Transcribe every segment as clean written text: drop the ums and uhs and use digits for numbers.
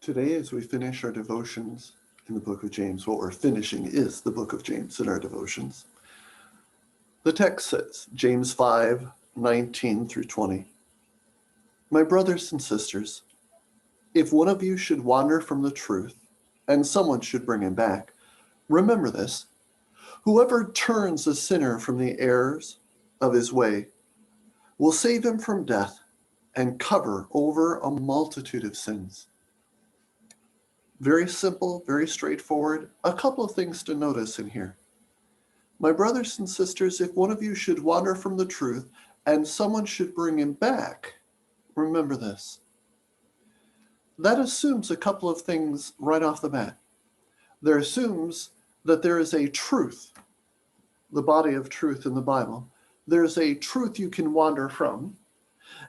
Today, as we finish our devotions in the book of James, what we're finishing is the book of James in our devotions. The text says, James 5:19 through 20. My brothers and sisters, if one of you should wander from the truth, and someone should bring him back, remember this. Whoever turns a sinner from the errors of his way will save him from death and cover over a multitude of sins. Very simple, very straightforward. A couple of things to notice in here. My brothers and sisters, if one of you should wander from the truth and someone should bring him back, remember this. That assumes a couple of things right off the bat. There assumes that there is a truth, the body of truth in the Bible. There's a truth you can wander from.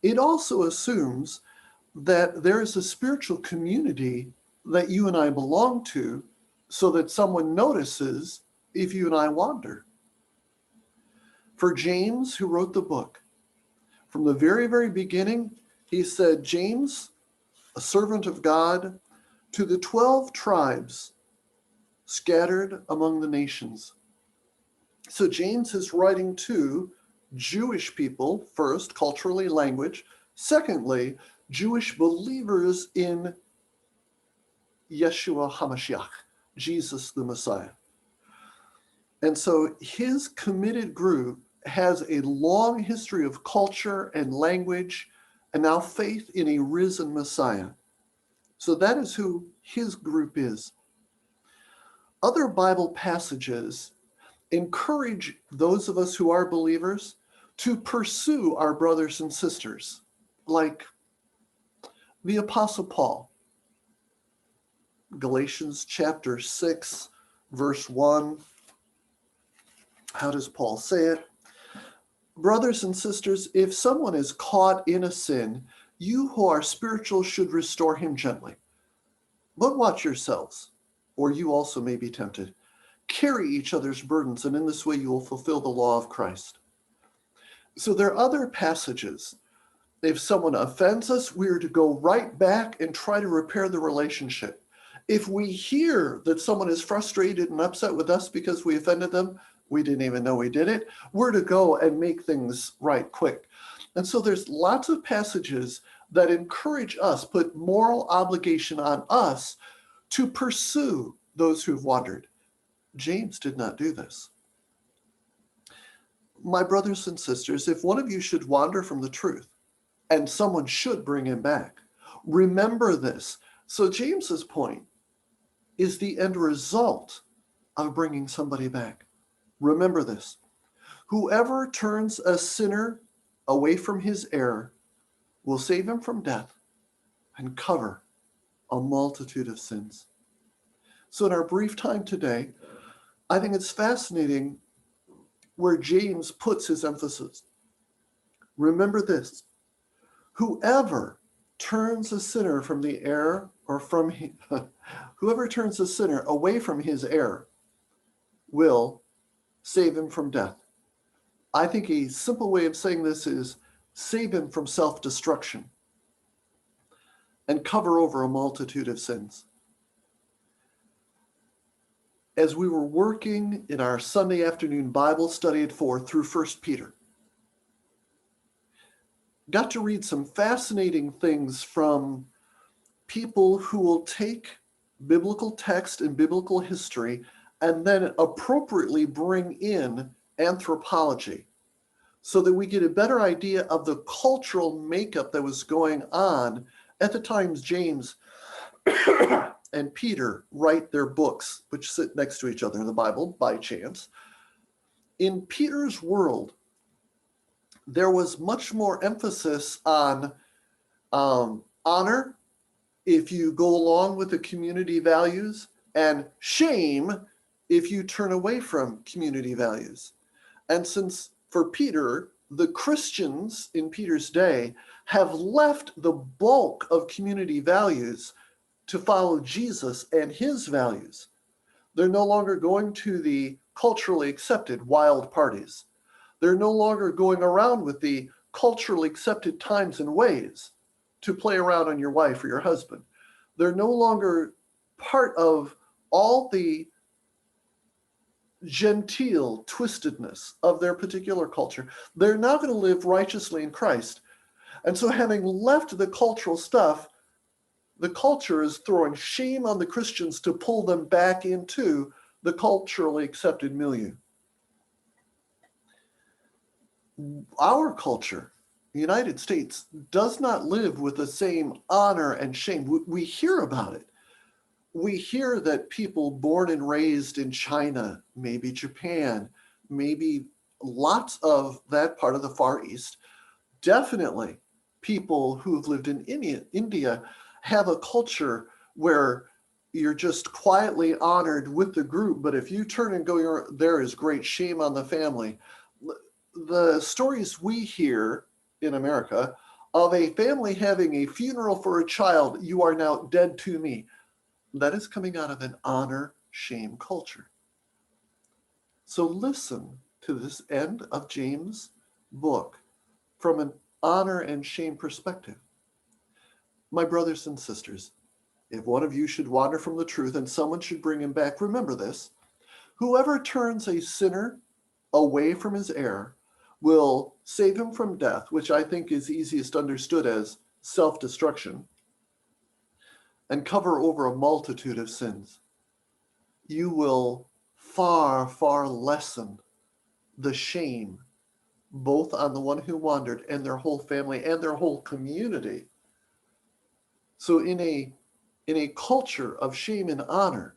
It also assumes that there is a spiritual community that you and I belong to so that someone notices if you and I wander. For James, who wrote the book, from the very, very beginning, he said, James, a servant of God, to the 12 tribes scattered among the nations. So James is writing to Jewish people, first, culturally, language. Secondly, Jewish believers in Yeshua HaMashiach, Jesus the Messiah. And so his committed group has a long history of culture and language, and now faith in a risen Messiah. So that is who his group is. Other Bible passages encourage those of us who are believers to pursue our brothers and sisters, like the Apostle Paul. Galatians chapter 6, verse 1. How does Paul say it? Brothers and sisters, if someone is caught in a sin, you who are spiritual should restore him gently. But watch yourselves, or you also may be tempted. Carry each other's burdens, and in this way you will fulfill the law of Christ. So there are other passages. If someone offends us, we are to go right back and try to repair the relationship. If we hear that someone is frustrated and upset with us because we offended them, we didn't even know we did it, we're to go and make things right quick. And so there's lots of passages that encourage us, put moral obligation on us to pursue those who've wandered. James did not do this. My brothers and sisters, if one of you should wander from the truth and someone should bring him back, remember this. So James's point is the end result of bringing somebody back. Remember this. Whoever turns a sinner away from his error will save him from death and cover a multitude of sins. So in our brief time today, I think it's fascinating where James puts his emphasis. Remember this. Whoever turns a sinner from the error or from whoever turns a sinner away from his error will save him from death. I think a simple way of saying this is save him from self-destruction and cover over a multitude of sins. As we were working in our Sunday afternoon Bible study at 4 through 1 Peter, got to read some fascinating things from people who will take biblical text and biblical history and then appropriately bring in anthropology so that we get a better idea of the cultural makeup that was going on at the times James and Peter write their books, which sit next to each other in the Bible by chance. In Peter's world, there was much more emphasis on honor, if you go along with the community values, and shame if you turn away from community values. And since for Peter, the Christians in Peter's day have left the bulk of community values to follow Jesus and his values. They're no longer going to the culturally accepted wild parties. They're no longer going around with the culturally accepted times and ways to play around on your wife or your husband. They're no longer part of all the genteel twistedness of their particular culture. They're now going to live righteously in Christ. And so, having left the cultural stuff, the culture is throwing shame on the Christians to pull them back into the culturally accepted milieu. Our culture, the United States, does not live with the same honor and shame. We hear about it. We hear that people born and raised in China, maybe Japan, maybe lots of that part of the Far East, definitely people who've lived in India have a culture where you're just quietly honored with the group, but if you turn and go, there is great shame on the family. The stories we hear in America of a family having a funeral for a child, you are now dead to me. That is coming out of an honor-shame culture. So listen to this end of James' book from an honor and shame perspective. My brothers and sisters, if one of you should wander from the truth and someone should bring him back, remember this: whoever turns a sinner away from his error will save him from death, which I think is easiest understood as self-destruction, and cover over a multitude of sins. You will far, far lessen the shame both on the one who wandered and their whole family and their whole community. So in a culture of shame and honor,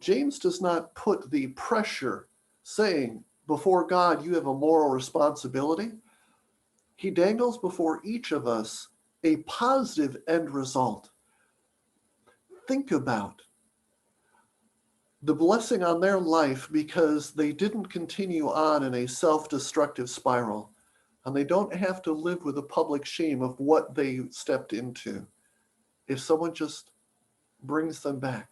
James does not put the pressure saying, before God, you have a moral responsibility. He dangles before each of us a positive end result. Think about the blessing on their life because they didn't continue on in a self-destructive spiral, and they don't have to live with the public shame of what they stepped into if someone just brings them back.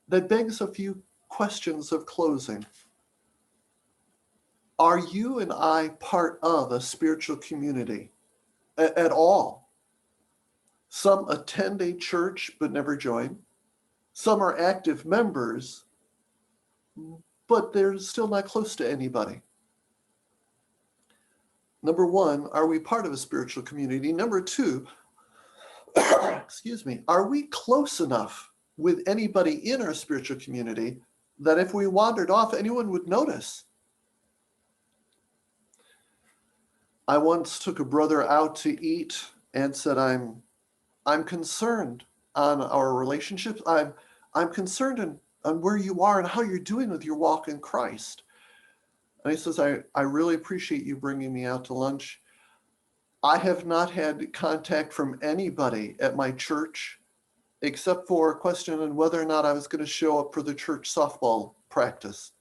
That begs a few questions of closing. Are you and I part of a spiritual community at all? Some attend a church but never join. Some are active members, but they're still not close to anybody. Number one, are we part of a spiritual community? Number two, excuse me, are we close enough with anybody in our spiritual community that if we wandered off, anyone would notice? I once took a brother out to eat and said, I'm concerned on our relationships. I'm concerned on where you are and how you're doing with your walk in Christ. And he says, I really appreciate you bringing me out to lunch. I have not had contact from anybody at my church except for a question on whether or not I was going to show up for the church softball practice.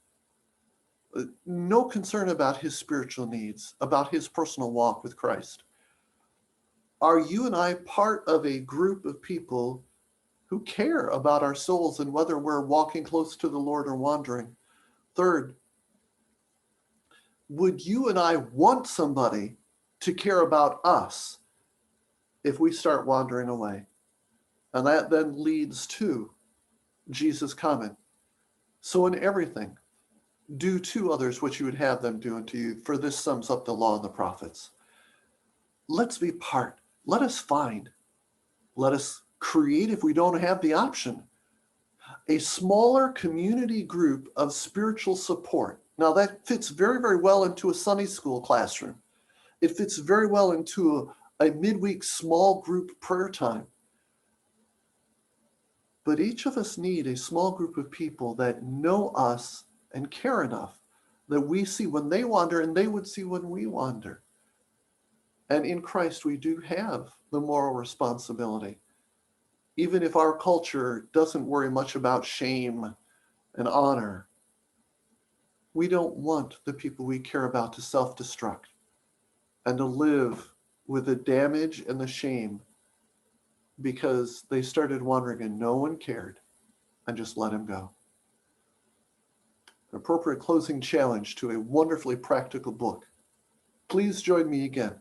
No concern about his spiritual needs, about his personal walk with Christ. Are you and I part of a group of people who care about our souls and whether we're walking close to the Lord or wandering? Third, would you and I want somebody to care about us if we start wandering away? And that then leads to Jesus' comment. So in everything, do to others what you would have them do unto you, for this sums up the law and the prophets. Let's be part. Let us find. Let us create, if we don't have the option, a smaller community group of spiritual support. Now that fits very, very well into a Sunday school classroom. It fits very well into a midweek small group prayer time. But each of us need a small group of people that know us and care enough that we see when they wander and they would see when we wander. And in Christ, we do have the moral responsibility. Even if our culture doesn't worry much about shame and honor, we don't want the people we care about to self-destruct and to live with the damage and the shame because they started wandering and no one cared and just let him go. An appropriate closing challenge to a wonderfully practical book. Please join me again